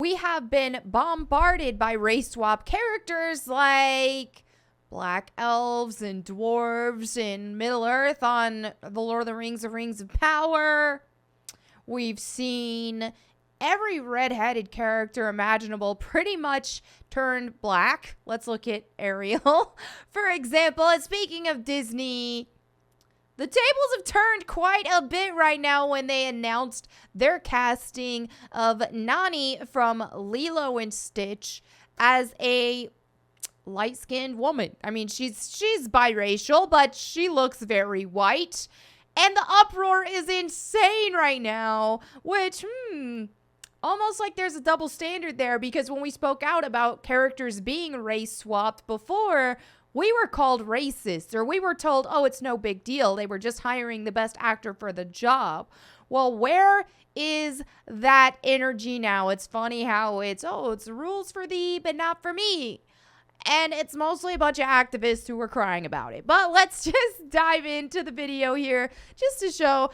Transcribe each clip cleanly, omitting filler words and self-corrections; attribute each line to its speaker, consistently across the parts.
Speaker 1: we have been bombarded by race swap characters like black elves and dwarves in Middle Earth on the Lord of the Rings of Rings of Power. We've seen every redheaded character imaginable pretty much turned black. Let's look at Ariel, for example. And speaking of Disney, the tables have turned quite a bit right now when they announced their casting of Nani from Lilo and Stitch as a light-skinned woman. I mean, she's biracial, but she looks very white. And the uproar is insane right now, which, almost like there's a double standard there, because when we spoke out about characters being race swapped before, we were called racist, or we were told, oh, it's no big deal. They were just hiring the best actor for the job. Well, where is that energy now? It's funny how it's rules for thee, but not for me. And it's mostly a bunch of activists who were crying about it. But let's just dive into the video here just to show.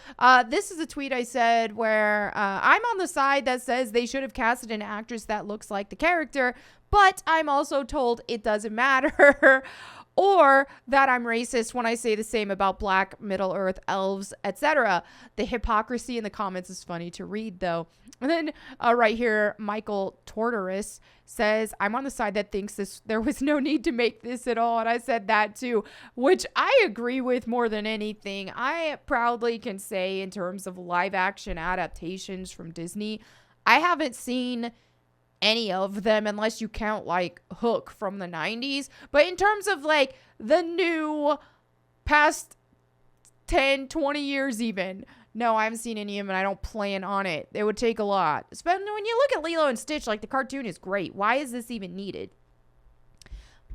Speaker 1: This is a tweet I said where I'm on the side that says they should have casted an actress that looks like the character. But I'm also told it doesn't matter. Or that I'm racist when I say the same about Black, Middle Earth, elves, etc. The hypocrisy in the comments is funny to read, though. And then right here, Michael Tortorus says, I'm on the side that thinks there was no need to make this at all. And I said that too, which I agree with more than anything. I proudly can say, in terms of live action adaptations from Disney, I haven't seen any of them unless you count like Hook from the 90s. But in terms of like the new past 10, 20 years even, no, I haven't seen any of them and I don't plan on it. It would take a lot. Especially when you look at Lilo and Stitch, like the cartoon is great. Why is this even needed?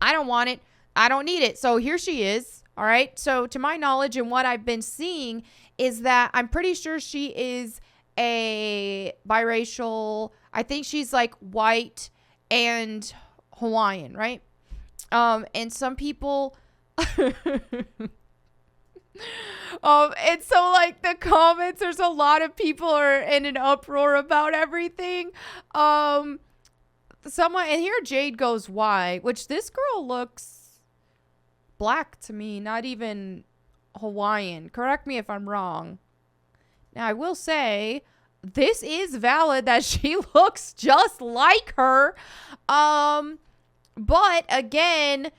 Speaker 1: I don't want it. I don't need it. So here she is. All right. So to my knowledge and what I've been seeing is that I'm pretty sure she is a biracial. I think she's like white and Hawaiian, right? And some people and so like the comments, there's a lot of people are in an uproar about everything. Someone, and here Jade goes, why? Which this girl looks black to me, not even Hawaiian. Correct me if I'm wrong. Now, I will say, this is valid that she looks just like her. But again,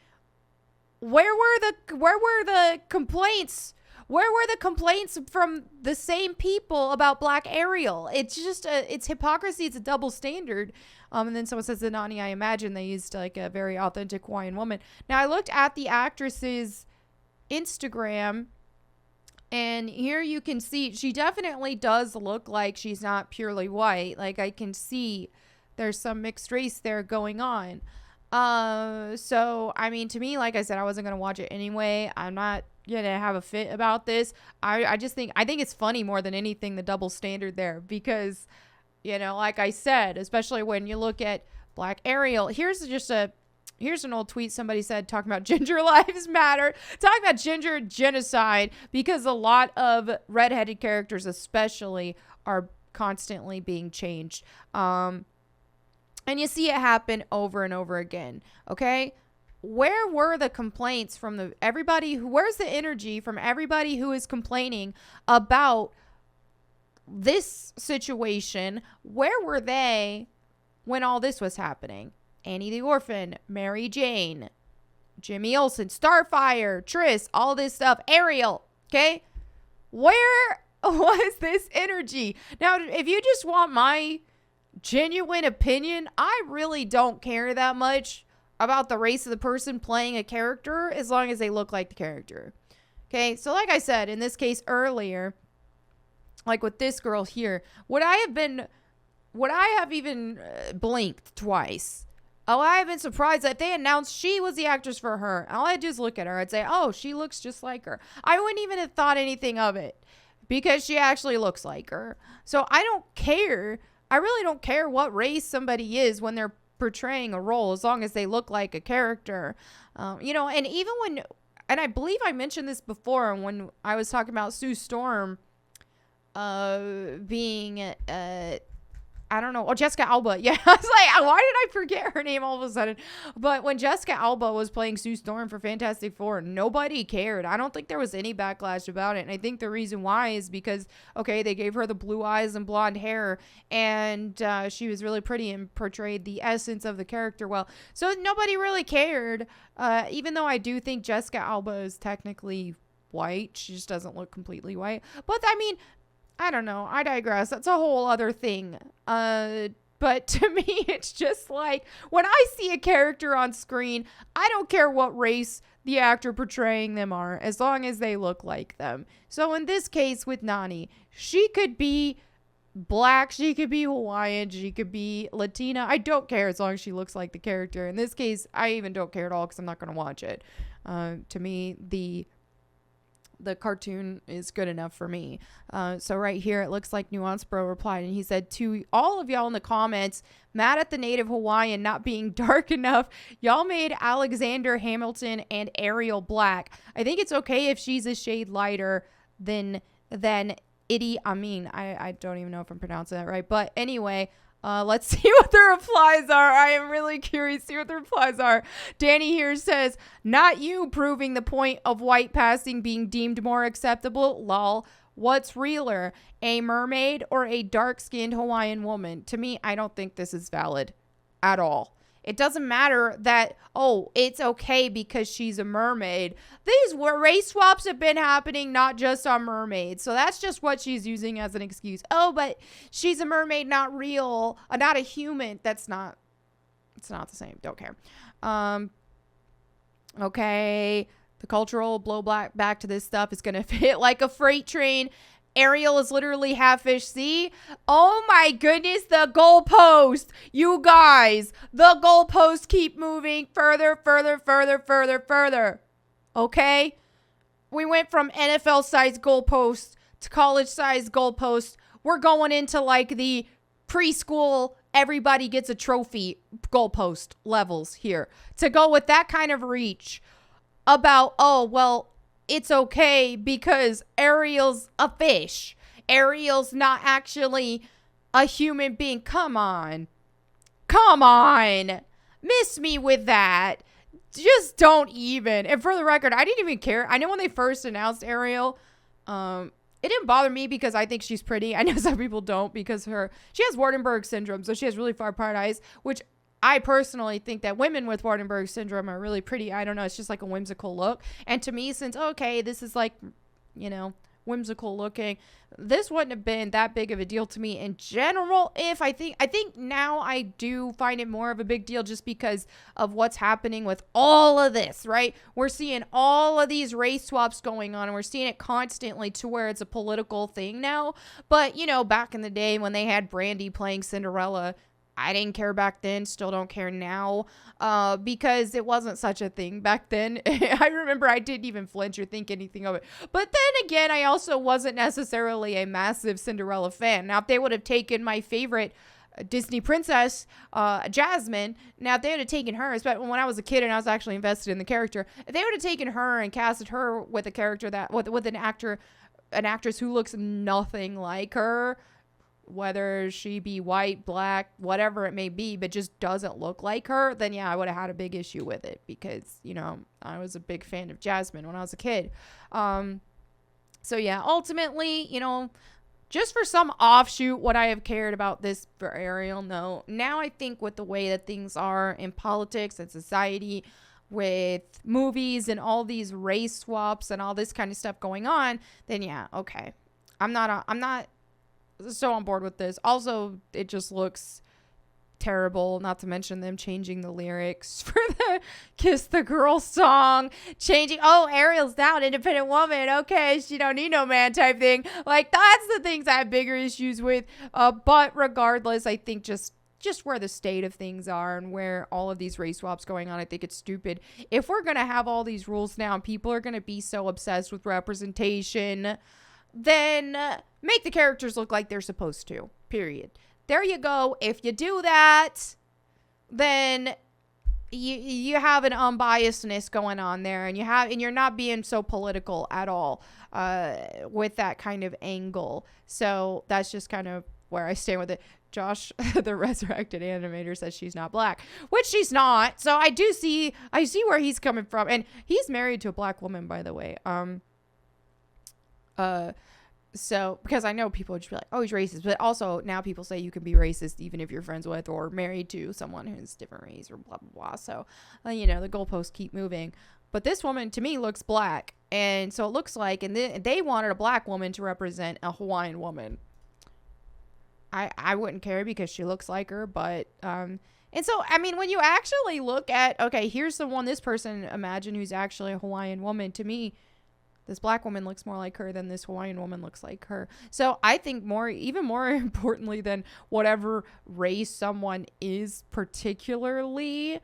Speaker 1: where were the complaints? Where were the complaints from the same people about Black Ariel? It's just it's hypocrisy. It's a double standard. And then someone says the Nani, I imagine they used like a very authentic Hawaiian woman. Now, I looked at the actress's Instagram, and here you can see she definitely does look like she's not purely white. Like, I can see there's some mixed race there going on. So, I mean, to me, like I said, I wasn't going to watch it anyway. I'm not going to have a fit about this. I think it's funny more than anything, the double standard there, because, you know, like I said, especially when you look at Black Ariel, here's an old tweet somebody said talking about ginger lives matter, talking about ginger genocide, because a lot of redheaded characters especially are constantly being changed. And you see it happen over and over again. Okay. Where were the complaints from where's the energy from everybody who is complaining about this situation? Where were they when all this was happening? Annie the Orphan, Mary Jane, Jimmy Olsen, Starfire, Triss, all this stuff, Ariel, okay? Where was this energy? Now, if you just want my genuine opinion, I really don't care that much about the race of the person playing a character as long as they look like the character. Okay, so like I said, in this case earlier, like with this girl here, would I have even blinked twice? Oh, I have been surprised that they announced she was the actress for her. All I'd just look at her. I'd say, oh, she looks just like her. I wouldn't even have thought anything of it because she actually looks like her. So I don't care. I really don't care what race somebody is when they're portraying a role, as long as they look like a character. You know, and even when, and I believe I mentioned this before when I was talking about Sue Storm being I don't know. Oh, Jessica Alba. Yeah, I was like, why did I forget her name all of a sudden? But when Jessica Alba was playing Sue Storm for Fantastic Four, nobody cared. I don't think there was any backlash about it. And I think the reason why is because, okay, they gave her the blue eyes and blonde hair, and she was really pretty and portrayed the essence of the character well. So nobody really cared, even though I do think Jessica Alba is technically white. She just doesn't look completely white. But I mean, I don't know. I digress. That's a whole other thing. But to me, it's just like when I see a character on screen, I don't care what race the actor portraying them are, as long as they look like them. So in this case with Nani, she could be black, she could be Hawaiian, she could be Latina. I don't care as long as she looks like the character. In this case, I even don't care at all because I'm not going to watch it. To me, the cartoon is good enough for me. So right here, it looks like Nuance Bro replied, and he said, to all of y'all in the comments, mad at the native Hawaiian not being dark enough, y'all made Alexander Hamilton and Ariel black. I think it's okay if she's a shade lighter than Idi Amin. I don't even know if I'm pronouncing that right. But anyway, let's see what the replies are. I am really curious to see what the replies are. Danny here says, not you proving the point of white passing being deemed more acceptable. Lol. What's realer, a mermaid or a dark-skinned Hawaiian woman? To me, I don't think this is valid at all. It doesn't matter that, oh, it's okay because she's a mermaid. These race swaps have been happening not just on mermaids. So that's just what she's using as an excuse. Oh, but she's a mermaid, not real, not a human. It's not the same. Don't care. Okay. The cultural blowback back to this stuff is going to fit like a freight train. Ariel is literally half fish. See? Oh my goodness, the goalpost. You guys, the goalposts keep moving further, further, further, further, further. Okay? We went from NFL-sized goalposts to college-sized goalposts. We're going into like the preschool, everybody gets a trophy goalpost levels here. To go with that kind of reach about, oh, well, it's okay because Ariel's a fish. Ariel's not actually a human being. Come on. Come on. Miss me with that. Just don't even. And for the record, I didn't even care. I know when they first announced Ariel, it didn't bother me because I think she's pretty. I know some people don't because she has Waardenburg syndrome, so she has really far apart eyes, which I personally think that women with Waardenburg syndrome are really pretty. I don't know. It's just like a whimsical look. And to me, since, okay, this is like, whimsical looking, this wouldn't have been that big of a deal to me in general. I think now I do find it more of a big deal just because of what's happening with all of this, right? We're seeing all of these race swaps going on, and we're seeing it constantly to where it's a political thing now. But, back in the day when they had Brandy playing Cinderella, I didn't care back then, still don't care now, because it wasn't such a thing back then. I remember I didn't even flinch or think anything of it. But then again, I also wasn't necessarily a massive Cinderella fan. Now, if they would have taken my favorite Disney princess, Jasmine, now if they would have taken her, especially when I was a kid and I was actually invested in the character, if they would have taken her and casted her with a character with an actress who looks nothing like her, whether she be white, black, whatever it may be, but just doesn't look like her, then yeah, I would have had a big issue with it because, I was a big fan of Jasmine when I was a kid. So yeah, ultimately, just for some offshoot, would I have cared about this for Ariel? No. Now I think with the way that things are in politics and society, with movies and all these race swaps and all this kind of stuff going on, then yeah, okay. I'm not so on board with this. Also, it just looks terrible, not to mention them changing the lyrics for the Kiss the Girl song, Ariel's down, independent woman, okay, she don't need no man type thing. Like, that's the things I have bigger issues with, but regardless, I think just where the state of things are and where all of these race swaps going on, I think it's stupid. If we're gonna have all these rules now and people are gonna be so obsessed with representation, then make the characters look like they're supposed to, period. There you go. If you do that, then you have an unbiasedness going on there, and you're not being so political at all with that kind of angle. So that's just kind of where I stand with it. Josh, the resurrected animator, says she's not black, which she's not. So I see where he's coming from. And he's married to a black woman, by the way. So, because I know people would just be like, oh, he's racist. But also now people say you can be racist even if you're friends with or married to someone who's different race or blah, blah, blah. So, you know, the goalposts keep moving. But this woman, to me, looks black. And so it looks like, and they wanted a black woman to represent a Hawaiian woman. I wouldn't care because she looks like her. But, and so, I mean, when you actually look at, okay, here's the one, this person, imagine who's actually a Hawaiian woman. To me, this black woman looks more like her than this Hawaiian woman looks like her. So I think even more importantly than whatever race someone is particularly,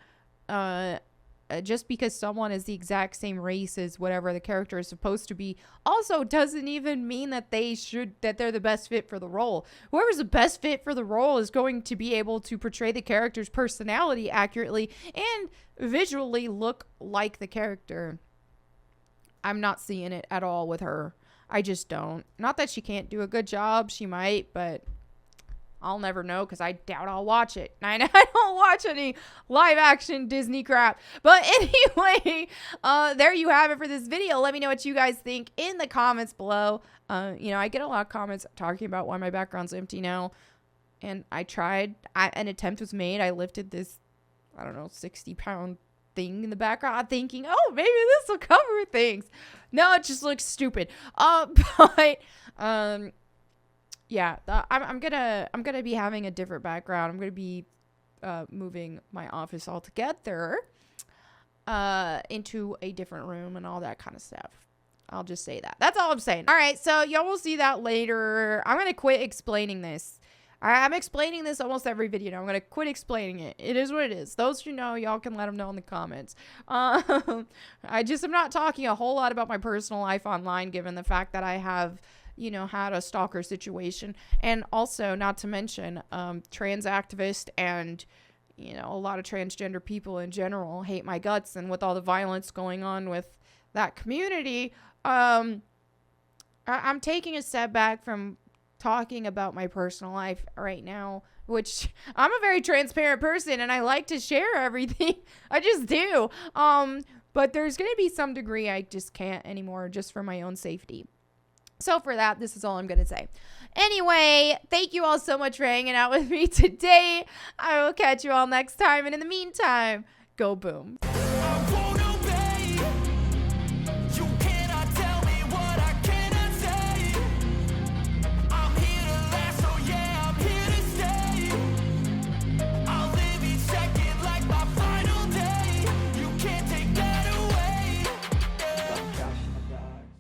Speaker 1: just because someone is the exact same race as whatever the character is supposed to be also doesn't even mean that they're the best fit for the role. Whoever's the best fit for the role is going to be able to portray the character's personality accurately and visually look like the character. I'm not seeing it at all with her. I just don't. Not that she can't do a good job. She might, but I'll never know because I doubt I'll watch it. I don't watch any live action Disney crap. But anyway, there you have it for this video. Let me know what you guys think in the comments below. You know, I get a lot of comments talking about why my background's empty now. And an attempt was made. I lifted this, I don't know, 60-pound thing in the background thinking, oh, maybe this will cover things. No, it just looks stupid. But yeah, I'm gonna be having a different background. I'm gonna be moving my office altogether into a different room and all that kind of stuff. I'll just say that. That's all I'm saying. All right, so y'all will see that later. I'm gonna quit explaining this. I'm explaining this almost every video now. I'm going to quit explaining it. It is what it is. Those who know, y'all can let them know in the comments. I'm not talking a whole lot about my personal life online, given the fact that I have, you know, had a stalker situation. And also, not to mention, trans activists and, you know, a lot of transgender people in general hate my guts. And with all the violence going on with that community, I'm taking a step back from talking about my personal life right now, which I'm a very transparent person and I like to share everything. I just do. But there's going to be some degree I just can't anymore just for my own safety. So for that, this is all I'm going to say. Anyway, thank you all so much for hanging out with me today. I will catch you all next time. And in the meantime, go boom.